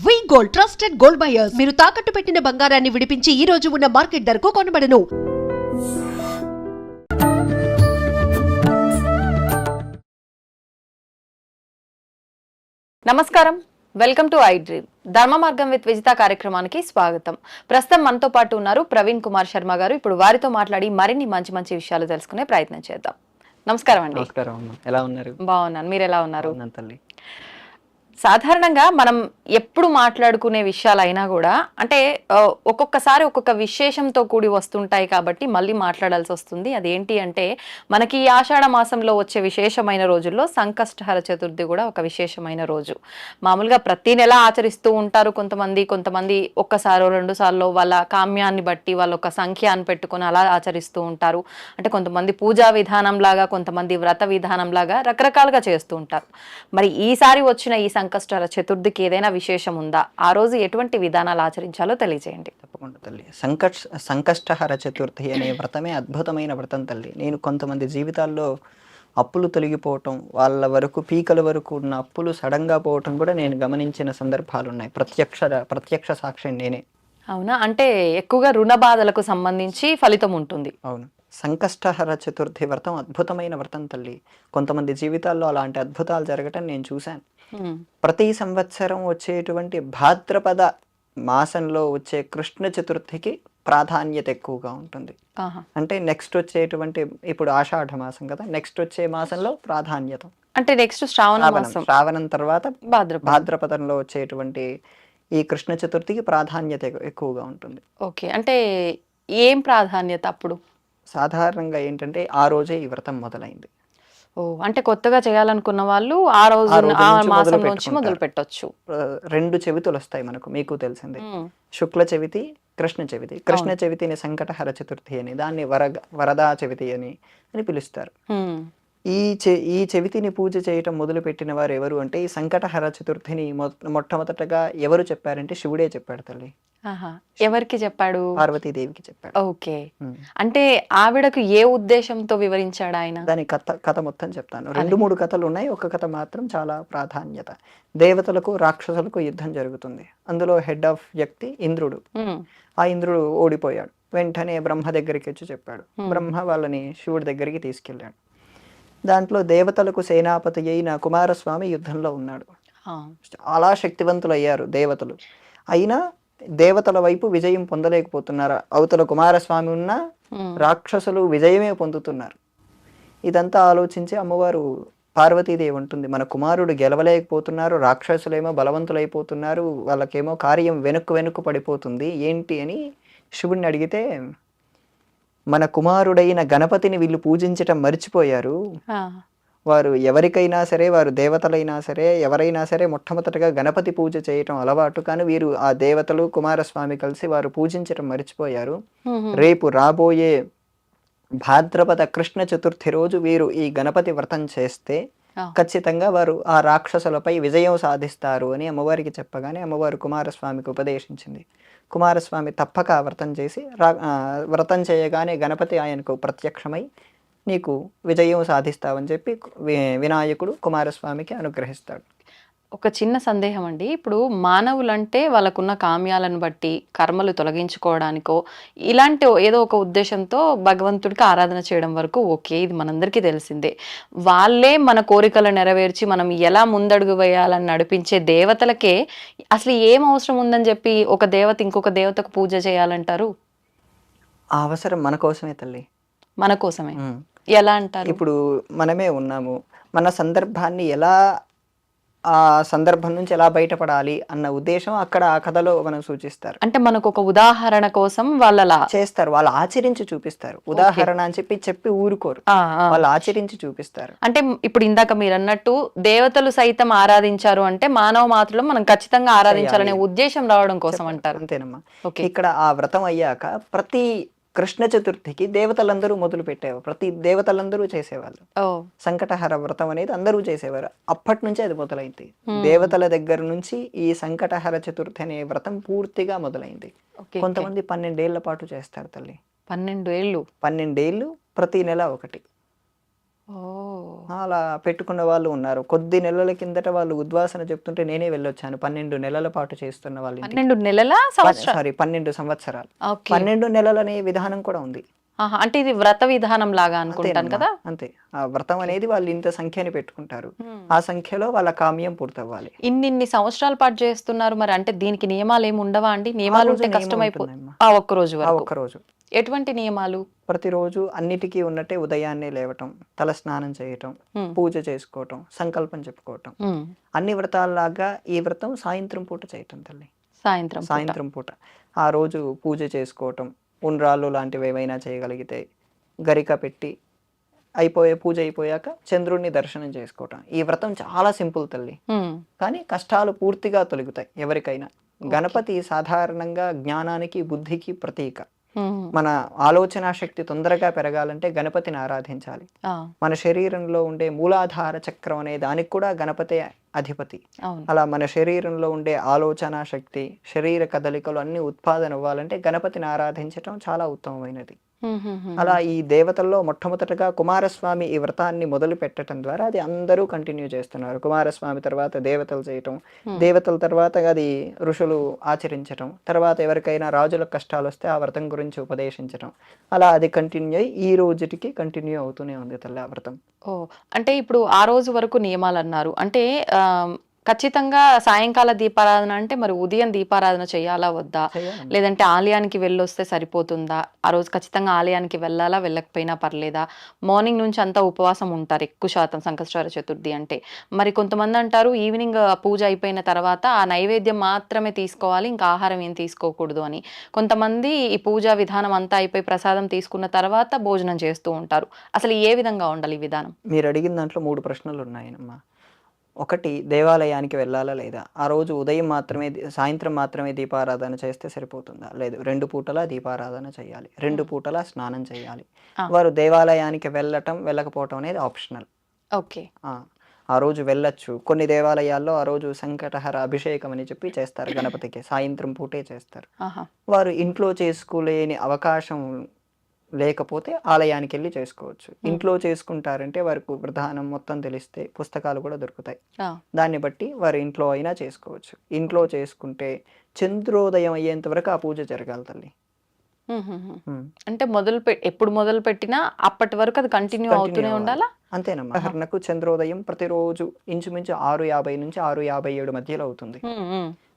వి gold trusted gold buyers మీరు తాకట్టు పెట్టిన బంగారాన్ని విడిపించి ఈ రోజు ఉన్న మార్కెట్ ధరకు కొనబడను. నమస్కారం, వెల్కమ్ టు ఐ డ్రీమ్. ధర్మ మార్గం విత్ విజిత కార్యక్రమానికి స్వాగతం. ప్రస్తుతం మనతో పాటు ఉన్నారు ప్రవీణ్ కుమార్ శర్మ గారు. ఇప్పుడు వారితో మాట్లాడి మరిన్ని మంచి మంచి విషయాలు తెలుసుకునే ప్రయత్నం చేద్దాం. నమస్కారం అండి. నమస్కారం అమ్మ, ఎలా ఉన్నారు? బాగున్నాను, మీరు ఎలా ఉన్నారు? తల్లి, సాధారణంగా మనం ఎప్పుడు మాట్లాడుకునే విషయాలైనా కూడా అంటే ఒక్కొక్కసారి ఒక్కొక్క విశేషంతో కూడి వస్తుంటాయి కాబట్టి మళ్ళీ మాట్లాడాల్సి వస్తుంది. అదేంటి అంటే మనకి ఈ ఆషాఢ మాసంలో వచ్చే విశేషమైన రోజుల్లో సంకష్టహర చతుర్థి కూడా ఒక విశేషమైన రోజు. మామూలుగా ప్రతి నెల ఆచరిస్తూ ఉంటారు కొంతమంది ఒక్కసారో రెండు సార్లు వాళ్ళ కామ్యాన్ని బట్టి వాళ్ళు ఒక సంఖ్య అని పెట్టుకొని అలా ఆచరిస్తూ ఉంటారు. అంటే కొంతమంది పూజా విధానం లాగా, కొంతమంది వ్రత విధానం లాగా రకరకాలుగా చేస్తూ ఉంటారు. మరి ఈసారి వచ్చిన ఈ సంకష్టహర చతుర్థికి ఏదైనా విశేషం ఉందా? ఆ రోజు ఎటువంటి విధానాలు ఆచరించాలో తెలియజేయండి. తప్పకుండా తల్లి. సంకష్టహర చతుర్థి అనే వ్రతమే అద్భుతమైన వ్రతం తల్లి. నేను కొంతమంది జీవితాల్లో అప్పులు తొలగిపోవటం, వాళ్ళ వరకు పీకల వరకు ఉన్న అప్పులు సడన్గా పోవటం కూడా నేను గమనించిన సందర్భాలు ఉన్నాయి. ప్రత్యక్ష సాక్షి నేనే. అవునా? అంటే ఎక్కువగా రుణ బాధలకు సంబంధించి ఫలితం ఉంటుంది. అవును. సంకష్టహర చతుర్థి వ్రతం అద్భుతమైన వ్రతం తల్లి. కొంతమంది జీవితాల్లో అలాంటి అద్భుతాలు జరగటం నేను చూశాను. ప్రతి సంవత్సరం వచ్చేటువంటి భాద్రపద మాసంలో వచ్చే కృష్ణ చతుర్థికి ప్రాధాన్యత ఎక్కువగా ఉంటుంది. అంటే నెక్స్ట్ వచ్చేటువంటి, ఇప్పుడు ఆషాఢ మాసం కదా, నెక్స్ట్ వచ్చే మాసంలో ప్రాధాన్యత అంటే నెక్స్ట్ శ్రావణం తర్వాత భాద్రపదంలో వచ్చేటువంటి ఈ కృష్ణ చతుర్థికి ప్రాధాన్యత ఎక్కువగా ఉంటుంది. ఓకే, అంటే ఏం ప్రాధాన్యత అప్పుడు? సాధారణంగా ఏంటంటే ఆ రోజే ఈ వ్రతం మొదలైంది. అంటే కొత్తగా చేయాలనుకున్న వాళ్ళు ఆ రోజు మాసం నుంచి మొదలు పెట్టొచ్చు. 2 చవితులు వస్తాయి మనకు, మీకు తెలిసిందే. శుక్ల చవితి, కృష్ణ చవితి. కృష్ణ చవితిని సంకటహర చతుర్థి అని, దాన్ని వరదా చవితి అని పిలుస్తారు. ఈ చవితిని పూజ చేయటం మొదలు పెట్టిన వారు ఎవరు అంటే, ఈ సంకటహర చతుర్థిని మొట్టమొదటగా ఎవరు చెప్పారంటే శివుడే చెప్పాడు తల్లి. ఎవరికి చెప్పాడు? పార్వతీదేవికి చెప్పాడు. ఓకే, అంటే ఆవిడకు ఏ ఉద్దేశంతో వివరించాడు ఆయన? దాని కథ మొత్తం చెప్తాను. 2-3 కథలు ఉన్నాయి, ఒక కథ మాత్రం చాలా ప్రాధాన్యత. దేవతలకు రాక్షసులకు యుద్ధం జరుగుతుంది. అందులో హెడ్ ఆఫ్ వ్యక్తి ఇంద్రుడు. ఆ ఇంద్రుడు ఓడిపోయాడు. వెంటనే బ్రహ్మ దగ్గరికి వచ్చి చెప్పాడు. బ్రహ్మ వాళ్ళని శివుడి దగ్గరికి తీసుకెళ్ళాడు. దాంట్లో దేవతలకు సేనాపతి అయిన కుమారస్వామి యుద్ధంలో ఉన్నాడు. చాలా శక్తివంతులు అయ్యారు దేవతలు. అయినా దేవతల వైపు విజయం పొందలేకపోతున్నారు. అవతల కుమారస్వామి ఉన్న రాక్షసులు విజయమే పొందుతున్నారు. ఇదంతా ఆలోచించి అమ్మవారు పార్వతీదేవి ఉంటుంది, మన కుమారుడు గెలవలేకపోతున్నారు, రాక్షసులేమో బలవంతులైపోతున్నారు, వాళ్ళకేమో కార్యం వెనుక్కు పడిపోతుంది, ఏంటి అని శివుడిని అడిగితే, మన కుమారుడైన గణపతిని వీళ్ళు పూజించటం మర్చిపోయారు. వారు ఎవరికైనా సరే, వారు దేవతలైనా సరే, ఎవరైనా సరే మొట్టమొదటిగా గణపతి పూజ చేయటం అలవాటు. కానీ వీరు ఆ దేవతలు కుమారస్వామి కలిసి వారు పూజించటం మర్చిపోయారు. రేపు రాబోయే భాద్రపద కృష్ణ చతుర్థి రోజు వీరు ఈ గణపతి వ్రతం చేస్తే ఖచ్చితంగా వారు ఆ రాక్షసులపై విజయం సాధిస్తారు అని అమ్మవారికి చెప్పగానే అమ్మవారు కుమారస్వామికి ఉపదేశించింది. కుమారస్వామి తప్పక వ్రతం చేసి వ్రతం చేయగానే గణపతి ఆయనకు ప్రత్యక్షమై నీకు విజయం సాధిస్తావని చెప్పి వినాయకుడు కుమారస్వామికి అనుగ్రహిస్తాడు. ఒక చిన్న సందేహం అండి, ఇప్పుడు మానవులంటే వాళ్ళకున్న కామ్యాలను బట్టి కర్మలు తొలగించుకోవడానికో ఇలాంటి ఏదో ఒక ఉద్దేశంతో భగవంతుడికి ఆరాధన చేయడం వరకు ఓకే, ఇది మనందరికీ తెలిసిందే. వాళ్ళే మన కోరికలు నెరవేర్చి మనం ఎలా ముందడుగు వేయాలని నడిపించే దేవతలకే అసలు ఏం అవసరం ఉందని చెప్పి ఒక దేవత ఇంకొక దేవతకు పూజ చేయాలంటారు? ఆ అవసరం మన కోసమే తల్లి, మన కోసమే. ఎలా అంటారు? ఇప్పుడు మనమే ఉన్నాము, మన సందర్భాన్ని ఎలా, ఆ సందర్భం నుంచి ఎలా బయటపడాలి అన్న ఉద్దేశం అక్కడ ఆ కథలో మనం సూచిస్తారు. అంటే మనకు ఒక ఉదాహరణ కోసం వాళ్ళలా చేస్తారు, వాళ్ళు ఆచరించి చూపిస్తారు. ఉదాహరణ అని చెప్పి ఊరుకోరు, వాళ్ళు ఆచరించి చూపిస్తారు. అంటే ఇప్పుడు ఇందాక మీరు అన్నట్టు దేవతలు సైతం ఆరాధించారు అంటే మానవ మాత్రం మనం ఖచ్చితంగా ఆరాధించాలనే ఉద్దేశం రావడం కోసం అంటారు. అంతేనమ్మా. ఇక్కడ ఆ వ్రతం అయ్యాక ప్రతి కృష్ణ చతుర్థికి దేవతలందరూ మొదలు పెట్టేవారు, ప్రతి దేవతలందరూ చేసేవాళ్ళు. సంకటహర వ్రతం అనేది అందరూ చేసేవారు. అప్పటి నుంచి అది మొదలైంది. దేవతల దగ్గర నుంచి ఈ సంకటహర చతుర్థి అనే వ్రతం పూర్తిగా మొదలైంది. కొంతమంది 12 ఏళ్ల పాటు చేస్తారు తల్లి. 12 ఏళ్ళు? 12 ఏళ్ళు, ప్రతి నెల ఒకటి. ఓ అలా పెట్టుకున్న వాళ్ళు ఉన్నారు. కొద్ది నెలల కిందట వాళ్ళు ఉద్వాసన చెప్తుంటే నేనే వెళ్ళొచ్చాను. 12 నెలల పాటు చేస్తున్న వాళ్ళ ఇంటికి. 12 నెలల సంవత్సరం. సారీ 12 సంవత్సరాలు. ఓకే. 12 నెలలనే విధానం కూడా ఉంది. ఆహా, అంటే ఇది వ్రత విధానం లాగా అనుకుంటాను అంతేనమ్మా, కదా. అంతే. ఆ వ్రతం అనేది వాళ్ళు ఇంత సంఖ్యని పెట్టుకుంటారు. ఆ సంఖ్యలో వాళ్ళ కామ్యం పూర్తవ్వాలి. ఇన్ని సంవత్సరాల పాటు చేస్తున్నారు మరి, అంటే దీనికి నియమాలు ఏమి ఉండవా అండి? నియమాలు రోజు ఉంటే నియమం కష్టమైపో ఉంటుందమ్మా. ఆ ఒక్క రోజు ఆ వరకు. ఒక్క రోజు. ఎటువంటి నియమాలు? ప్రతిరోజు అన్నిటికీ ఉన్నట్టే ఉదయాన్నే లేవటం, తల స్నానం చేయటం, హ్మ్. పూజ చేసుకోవటం, సంకల్పం చెప్పుకోవటం. హ్మ్. అన్ని వ్రతాల్లాగా ఈ వ్రతం సాయంత్రం పూట చేయటం తల్లి. సాయంత్రం పూట. సాయంత్రం పూట ఆ రోజు పూజ చేసుకోవటం, ఉండ్రాళ్ళు లాంటివి ఏవైనా చేయగలిగితే గరిక పెట్టి అయిపోయే పూజ అయిపోయాక చంద్రుడిని దర్శనం చేసుకోవటం. ఈ వ్రతం చాలా సింపుల్ తల్లి, హ్మ్. కానీ కష్టాలు పూర్తిగా తొలగుతాయి ఎవరికైనా. గణపతి సాధారణంగా జ్ఞానానికి బుద్ధికి ప్రతీక. హ్మ్. మన ఆలోచన శక్తి తొందరగా పెరగాలంటే గణపతిని ఆరాధించాలి. ఆ, మన శరీరంలో ఉండే మూలాధార చక్రం అనే దానికి కూడా గణపతే అధిపతి. అవును. అలా మన శరీరంలో ఉండే ఆలోచన శక్తి, శరీర కదలికలు అన్ని ఉత్పాదన అవ్వాలంటే గణపతిని ఆరాధించటం చాలా ఉత్తమమైనది. హ్మ్. హ్మ్. హ్మ్. అలా ఈ దేవతల్లో మొట్టమొదటగా కుమారస్వామి ఈ వ్రతాన్ని మొదలు పెట్టడం ద్వారా అది అందరూ కంటిన్యూ చేస్తున్నారు. కుమారస్వామి తర్వాత దేవతలు చేయటం, దేవతల తర్వాత అది ఋషులు ఆచరించటం, తర్వాత ఎవరికైనా రాజులకు కష్టాలు వస్తే ఆ వ్రతం గురించి ఉపదేశించటం, అలా అది కంటిన్యూ అయ్యి ఈ రోజుటికి కంటిన్యూ అవుతూనే ఉంది తల్లి ఆ వ్రతం. ఓ, అంటే ఇప్పుడు ఆ రోజు వరకు నియమాలు అన్నారు. అంటే ఖచ్చితంగా సాయంకాల దీపారాధన అంటే మరి ఉదయం దీపారాధన చేయాలా వద్దా? చేయాలమ్మా. లేదంటే ఆలయానికి వెళ్ళొస్తే సరిపోతుందా? ఆ రోజు ఖచ్చితంగా ఆలయానికి వెళ్ళాలా, వెళ్ళకపోయినా పర్లేదా? మార్నింగ్ నుంచి అంతా ఉపవాసం ఉంటారు ఎక్కువ శాతం సంకష్టహర చతుర్థి అంటే. మరి కొంతమంది అంటారు ఈవినింగ్ పూజ అయిపోయిన తర్వాత ఆ నైవేద్యం మాత్రమే తీసుకోవాలి, ఇంకా ఆహారం ఏం తీసుకోకూడదు అని. కొంతమంది ఈ పూజా విధానం అంతా అయిపోయి ప్రసాదం తీసుకున్న తర్వాత భోజనం చేస్తూ ఉంటారు. అసలు ఏ విధంగా ఉండాలి ఈ విధానం? మీరు అడిగిన దాంట్లో 3 ప్రశ్నలు ఉన్నాయమ్మా. ఒకటి, దేవాలయానికి వెళ్ళాలా లేదా? ఆ రోజు ఉదయం మాత్రమే సాయంత్రం మాత్రమే దీపారాధన చేస్తే సరిపోతుందా? లేదు, 2 పూటలా దీపారాధన చేయాలి. 2 పూటలా స్నానం చేయాలి. ఆ. వారు దేవాలయానికి వెళ్ళటం, వెళ్ళకపోవటం అనేది ఆప్షనల్. ఓకే. ఆ రోజు వెళ్ళొచ్చు. కొన్ని దేవాలయాల్లో ఆ రోజు సంకటహర అభిషేకం అని చెప్పి చేస్తారు గణపతికి. సాయంత్రం పూటే చేస్తారు. ఆహా. వారు ఇంట్లో చేసుకోలేని అవకాశం లేకపోతే ఆలయానికి వెళ్ళి చేసుకోవచ్చు. ఇంట్లో చేసుకుంటారంటే వారికి విధానం మొత్తం తెలిస్తే పుస్తకాలు కూడా దొరుకుతాయి. ఆ. దాన్ని బట్టి వారు ఇంట్లో అయినా చేసుకోవచ్చు. ఇంట్లో చేసుకుంటే చంద్రోదయం అయ్యేంత వరకు ఆ పూజ జరగాలి తల్లి. అంటే ఎప్పుడు మొదలు పెట్టినా అప్పటి వరకు అది కంటిన్యూ అవుతూనే ఉండాలా? అంతేనమ్మా. ఉదాహరణకు చంద్రోదయం ప్రతిరోజు ఇంచుమించు 6:50 నుంచి 6:57 మధ్యలో అవుతుంది.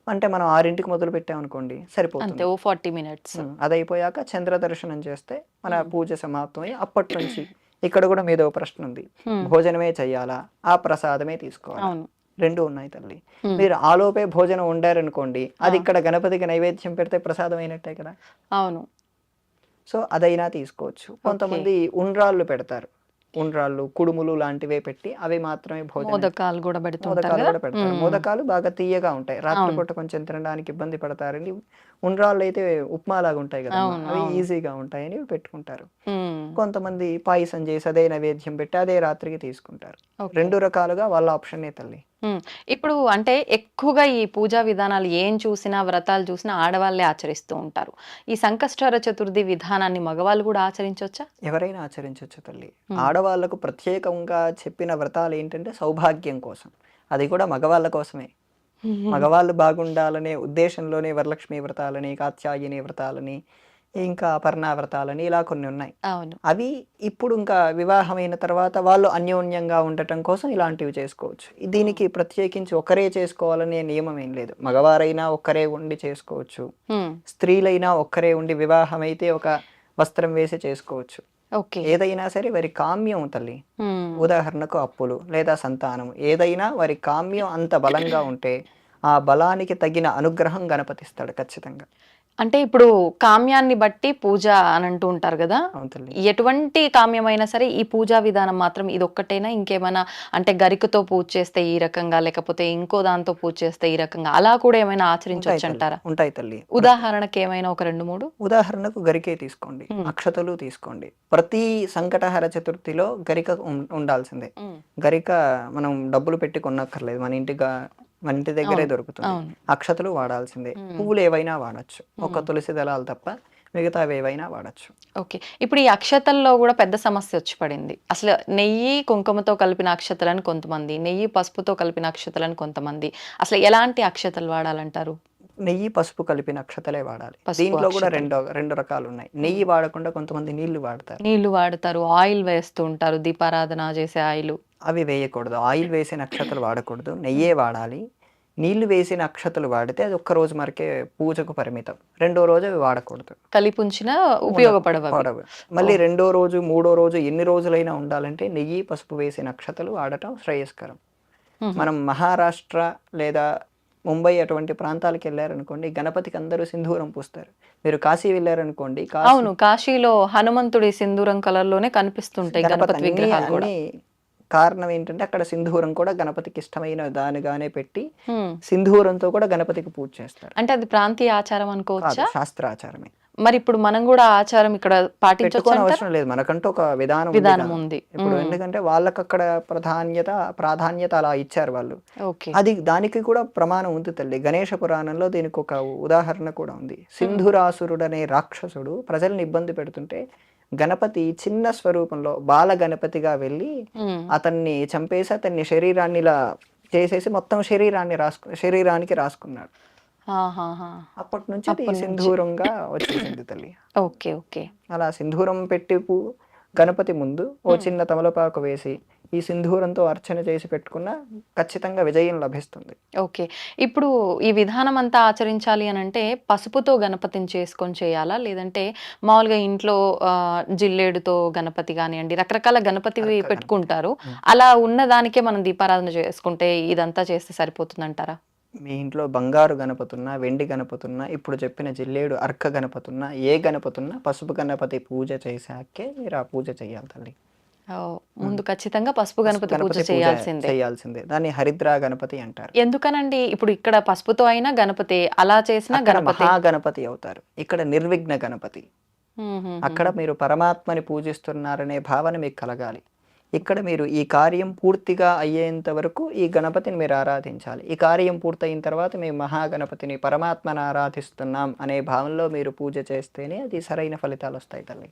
అంటే మనం 6ంటికి మొదలు పెట్టామనుకోండి అంతే, సరిపోతుంది. ఓ 40 మినిట్స్. అది అయిపోయాక చంద్ర దర్శనం చేస్తే మన పూజ సమాప్తమై అప్పటి నుంచి ఇక్కడ కూడా మీదో ప్రశ్న ఉంది. భోజనమే చెయ్యాలా, ఆ ప్రసాదమే తీసుకోవాలా? అవును. 2 ఉన్నాయి తల్లి. మీరు ఆలోపే భోజనం వండారనుకోండి, అది ఇక్కడ గణపతికి నైవేద్యం పెడితే ప్రసాదం అయినట్టే కదా. అవును. సో అదైనా తీసుకోవచ్చు. కొంతమంది ఉండ్రాళ్ళు పెడతారు. ఉండ్రాళ్ళు, కుడుములు లాంటివే పెట్టి అవి మాత్రమే భోజనం. మోదకాలు కూడా పెడుతుంటారు మోదకాలు కదా. కూడా పెడతారు. మోదకాలు బాగా తీయగా ఉంటాయి. రాత్రిపూట కొంచెం తినడానికి ఇబ్బంది పడతారండి. ఉండ్రాళ్ళు అయితే ఉప్మా లాగా ఉంటాయి కదా, అవి ఈజీగా ఉంటాయని పెట్టుకుంటారు. కొంతమంది పాయసం చేసి అదే నైవేద్యం పెట్టి అదే రాత్రికి తీసుకుంటారు. 2 రకాలుగా వాళ్ళ ఆప్షనే తల్లి. ఇప్పుడు అంటే ఎక్కువగా ఈ పూజా విధానాలు ఏం చూసినా, వ్రతాలు చూసినా ఆడవాళ్ళే ఆచరిస్తూ ఉంటారు. ఈ సంకష్టహర చతుర్థి విధానాన్ని మగవాళ్ళు కూడా ఆచరించవచ్చా? ఎవరైనా ఆచరించవచ్చు తల్లి. ఆడవాళ్లకు ప్రత్యేకంగా చెప్పిన వ్రతాలు ఏంటంటే సౌభాగ్యం కోసం. అది కూడా మగవాళ్ళ కోసమే. మగవాళ్ళు బాగుండాలనే ఉద్దేశంలోనే వరలక్ష్మి వ్రతాలని, కాత్యాయని వ్రతాలని, ఇంకా అపర్ణ వ్రతాలని ఇలా కొన్ని ఉన్నాయి. అవును. అవి ఇప్పుడు ఇంకా వివాహమైన తర్వాత వాళ్ళు అన్యోన్యంగా ఉండటం కోసం ఇలాంటివి చేసుకోవచ్చు. దీనికి ప్రత్యేకించి ఒకరే చేసుకోవాలనే నియమం ఏం లేదు. మగవారైనా ఒక్కరే ఉండి చేసుకోవచ్చు, స్త్రీలైనా ఒక్కరే ఉండి వివాహం అయితే ఒక వస్త్రం వేసి చేసుకోవచ్చు. ఏదైనా సరే వారి కామ్యం తల్లి. ఉదాహరణకు అప్పులు లేదా సంతానం, ఏదైనా వారి కామ్యం అంత బలంగా ఉంటే ఆ బలానికి తగిన అనుగ్రహం గణపతిస్తాడు ఖచ్చితంగా. అంటే ఇప్పుడు కామ్యాన్ని బట్టి పూజ అని అంటూ ఉంటారు కదా. ఎటువంటి కామ్యమైనా సరే ఈ పూజా విధానం మాత్రం ఇది ఒక్కటేనా? ఇంకేమైనా అంటే గరికతో పూజ చేస్తే ఈ రకంగా, లేకపోతే ఇంకో దాంతో పూజ చేస్తే ఈ రకంగా, అలా కూడా ఏమైనా ఆచరించవచ్చు అంటారా? ఉంటాయి తల్లి. ఉదాహరణకి ఏమైనా ఒక 2-3? ఉదాహరణకు గరికే తీసుకోండి, అక్షతలు తీసుకోండి. ప్రతి సంకటహర చతుర్థిలో గరిక ఉండాల్సిందే. గరిక మనం డబ్బులు పెట్టి కొనక్కర్లేదు, మన ఇంటి దగ్గరే దొరుకుతుంది. అక్షతలు వాడాల్సిందే. పువ్వులు ఏవైనా వాడచ్చు, ఒక తులసి దళాలు తప్ప మిగతావి ఏవైనా వాడచ్చు. ఓకే. ఇప్పుడు ఈ అక్షతల్లో కూడా పెద్ద సమస్య వచ్చి పడింది. అసలు నెయ్యి కుంకుమతో కలిపిన అక్షతలని కొంతమంది, నెయ్యి పసుపుతో కలిపిన అక్షతలని కొంతమంది. అసలు ఎలాంటి అక్షతలు వాడాలంటారు? నెయ్యి పసుపు కలిపిన అక్షతలే వాడాలి. పసుపు దీంట్లో కూడా అక్షతలు. రెండు రకాలు ఉన్నాయి. నెయ్యి వాడకుండా కొంతమంది నీళ్లు వాడతారు. నీళ్లు వాడతారు, ఆయిల్ వేస్తూ ఉంటారు, దీపారాధన చేసే ఆయిల్. అవి వేయకూడదు. ఆయిల్ వేసిన అక్షతలు వాడకూడదు, నెయ్యే వాడాలి. నీళ్లు వేసిన అక్షతలు వాడితే అది ఒక్క రోజు మరకే పూజకు పరిమితం. రెండో రోజు అవి వాడకూడదు, కలిపి ఉంచిన ఉపయోగపడవు. పడవు. మళ్ళీ రెండో రోజు మూడో రోజు ఎన్ని రోజులైనా ఉండాలంటే నెయ్యి పసుపు వేసిన అక్షతలు వాడటం శ్రేయస్కరం. మనం మహారాష్ట్ర లేదా ముంబై అటువంటి ప్రాంతాలకు వెళ్ళారనుకోండి, గణపతికి అందరూ సింధూరం పూస్తారు. మీరు కాశీ వెళ్ళారనుకోండి, అవును, కాశీలో హనుమంతుడి సింధూరం కలర్ లోనే కనిపిస్తుంటాయి గణపతి విగ్రహాలు కూడా. కారణం ఏంటంటే అక్కడ సింధూరం కూడా గణపతికి ఇష్టమైన దానిగానే పెట్టి సింధూరంతో కూడా గణపతికి పూజ చేస్తారు. అంటే అది ప్రాంతీయ ఆచారం అనుకోవచ్చా? శాస్త్రాచారమే. మరి ఇప్పుడు మనం కూడా ఆచారం ఇక్కడ పెట్టుకోని అవసరం లేదు, మనకంటూ ఒక విధానం ఉంది. ఇప్పుడు ఎందుకంటే వాళ్ళకి అక్కడ ప్రాధాన్యత అలా ఇచ్చారు వాళ్ళు. అది దానికి కూడా ప్రమాణం ఉంది తల్లి. గణేష పురాణంలో దీనికి ఒక ఉదాహరణ కూడా ఉంది. సింధురాసురుడనే రాక్షసుడు ప్రజల్ని ఇబ్బంది పెడుతుంటే గణపతి చిన్న స్వరూపంలో బాల గణపతిగా వెళ్ళి అతన్ని చంపేసి అతన్ని శరీరాన్ని ఇలా చేసేసి మొత్తం శరీరానికి రాసుకున్నాడు. అప్పటి నుంచి అది సింధూరంగా వచ్చేసింది తల్లి. Okay okay. అలా సింధూరం పెట్టి గణపతి ముందు ఓ చిన్న తమలపాకు వేసి ఈ సింధూరంతో అర్చన చేసి పెట్టుకున్న ఖచ్చితంగా విజయం లభిస్తుంది. ఓకే. ఇప్పుడు ఈ విధానం అంతా ఆచరించాలి అని అంటే పసుపుతో గణపతిని చేసుకొని చేయాలా, లేదంటే మామూలుగా ఇంట్లో జిల్లేడుతో గణపతి కానివ్వండి, రకరకాల గణపతి పెట్టుకుంటారు, అలా ఉన్న దానికే మనం దీపారాధన చేసుకుంటే ఇదంతా చేస్తే సరిపోతుందంటారా? మీ ఇంట్లో బంగారు గణపతి ఉన్నా, వెండి గణపతి ఉన్నా, ఇప్పుడు చెప్పిన జిల్లేడు అర్క గణపతి ఉన్నా, ఏ గణపతి ఉన్నా పసుపు గణపతి పూజ చేశాకే మీరు ఆ పూజ చేయాలి తల్లి. ముందు ఖచ్చితంగా పసుపు గణపతి పూజ చేయాల్సిందే. దాన్ని హరిద్రా గణపతి అంటారు. ఎందుకనండి? ఇప్పుడు ఇక్కడ పసుపుతో అయినా గణపతి, అలా చేసిన మహాగణపతి అవుతారు. ఇక్కడ నిర్విఘ్న గణపతి. అక్కడ మీరు పరమాత్మని పూజిస్తున్నారనే భావన మీకు కలగాలి. ఇక్కడ మీరు ఈ కార్యం పూర్తిగా అయ్యేంత వరకు ఈ గణపతిని మీరు ఆరాధించాలి. ఈ కార్యం పూర్తయిన తర్వాత మేము మహాగణపతిని పరమాత్మను ఆరాధిస్తున్నాం అనే భావంలో మీరు పూజ చేస్తేనే అది సరైన ఫలితాలు వస్తాయి తల్లి.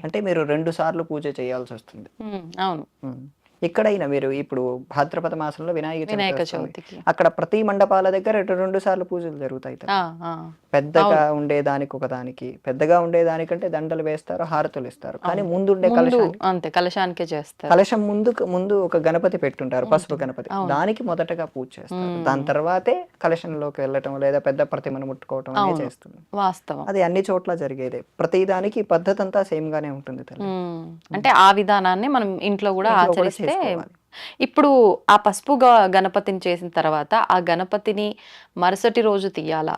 అంటే మీరు 2 సార్లు పూజ చేయాల్సి వస్తుంది. అవును. ఇక్కడైనా మీరు ఇప్పుడు భాద్రపద మాసంలో వినాయక చవితికి అక్కడ ప్రతి మండపాల దగ్గర 2 సార్లు పూజలు జరుగుతాయి. పెద్దగా ఉండేదానికి ఒకదానికి, పెద్దగా ఉండేదానికంటే దండలు వేస్తారు, హారతులు ఇస్తారు. కానీ ముందుండే కలశానికే చేస్తారు. కలశం ముందు ఒక గణపతి పెట్టుంటారు, పసుపు గణపతి. దానికి మొదటగా పూజ చేస్తారు. దాని తర్వాతే కలశంలోకి వెళ్ళటం లేదా పెద్ద ప్రతిమను ముట్టుకోవటం అనేది చేస్తుంది. వాస్తవం. అది అన్ని చోట్ల జరిగేదే. ప్రతి దానికి పద్ధతి అంతా సేమ్ గానే ఉంటుంది తల్లి. అంటే ఆ విధానాన్ని మనం ఇంట్లో కూడా ఆచరిస్తే. ఇప్పుడు ఆ పసుపు గణపతిని చేసిన తర్వాత ఆ గణపతిని మరుసటి రోజు తీయాలా?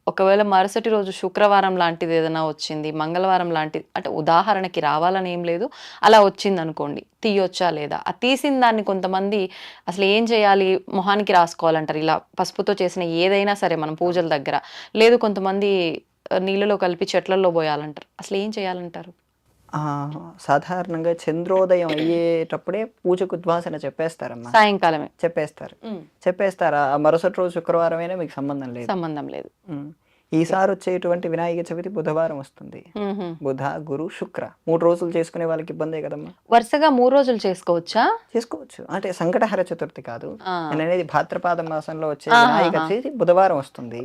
ఒకవేళ మరుసటి రోజు శుక్రవారం లాంటిది ఏదైనా వచ్చింది, మంగళవారం లాంటిది, అంటే ఉదాహరణకి రావాలని ఏం లేదు, అలా వచ్చింది అనుకోండి, తీయొచ్చా లేదా? ఆ తీసిన దాన్ని కొంతమంది అసలు ఏం చేయాలి, మొహానికి రాసుకోవాలంటారు, ఇలా పసుపుతో చేసిన ఏదైనా సరే మనం పూజల దగ్గర. లేదు, కొంతమంది నీళ్ళలో కలిపి చెట్లలో పోయాలంటారు. అసలు ఏం చేయాలంటారు? సాధారణంగా చంద్రోదయం అయ్యేటప్పుడే పూజకు ఉద్వాసన చెప్పేస్తారమ్మా. సాయంకాలమే చెప్పేస్తారా? మరుసటి రోజు శుక్రవారం అయినా మీకు సంబంధం లేదు. ఈసారి వచ్చేటువంటి వినాయక చవితి బుధవారం వస్తుంది. బుధ, గురు, శుక్ర 3 రోజులు చేసుకునే వాళ్ళకి ఇబ్బందే కదమ్మా. వరుసగా 3 రోజులు చేసుకోవచ్చా? చేసుకోవచ్చు. అంటే సంకటహర చతుర్థి కాదు నేను అనేది, భాద్రపద మాసంలో వచ్చే వినాయక చవితి బుధవారం వస్తుంది.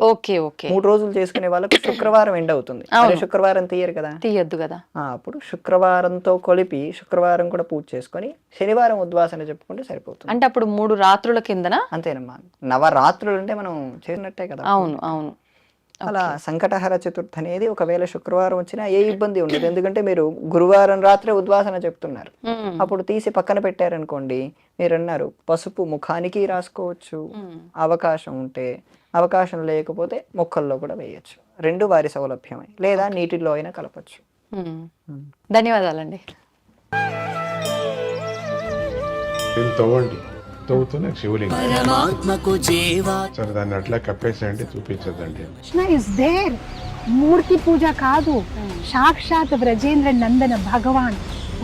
3 రోజులు చేసుకునే వాళ్ళకు శుక్రవారం ఎండ్ అవుతుంది. శుక్రవారం తీయద్దు కదా. అప్పుడు శుక్రవారంతో కొలిపి శుక్రవారం కూడా పూజ చేసుకొని శనివారం ఉద్వాసన చెప్పుకుంటే సరిపోతుంది. అంటే అప్పుడు 3 రాత్రుల కిందన అంతేనమ్మా. నవరాత్రులు అంటే మనం చేసినట్టే కదా. అవును. అలా సంకటహర చతుర్థి అనేది ఒకవేళ శుక్రవారం వచ్చినా ఏ ఇబ్బంది ఉండదు. ఎందుకంటే మీరు గురువారం రాత్రే ఉద్వాసన చెప్తున్నారు. అప్పుడు తీసి పక్కన పెట్టారనుకోండి, మీరు అన్నారు పసుపు ముఖానికి రాసుకోవచ్చు అవకాశం ఉంటే, అవకాశం లేకపోతే మొక్కల్లో కూడా వేయచ్చు. 2 వారి సౌలభ్యమే. లేదా నీటిలో అయినా కలపచ్చు. ధన్యవాదాలండి. తవ్వుతున్న శివలింగం సరే, దాన్ని అట్లా కప్పేసేయండి, చూపించదండి. Krishna is there. మూర్తి పూజ కాదు, సాక్షాత్ బ్రజేంద్ర నందన భగవాన్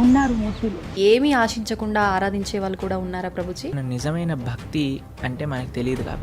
ఉన్నారు మూర్తిలో. ఏమీ ఆశించకుండా ఆరాధించే వాళ్ళు కూడా ఉన్నారా ప్రభుజీ? నిజమైన భక్తి అంటే మనకు తెలియదు కాబట్టి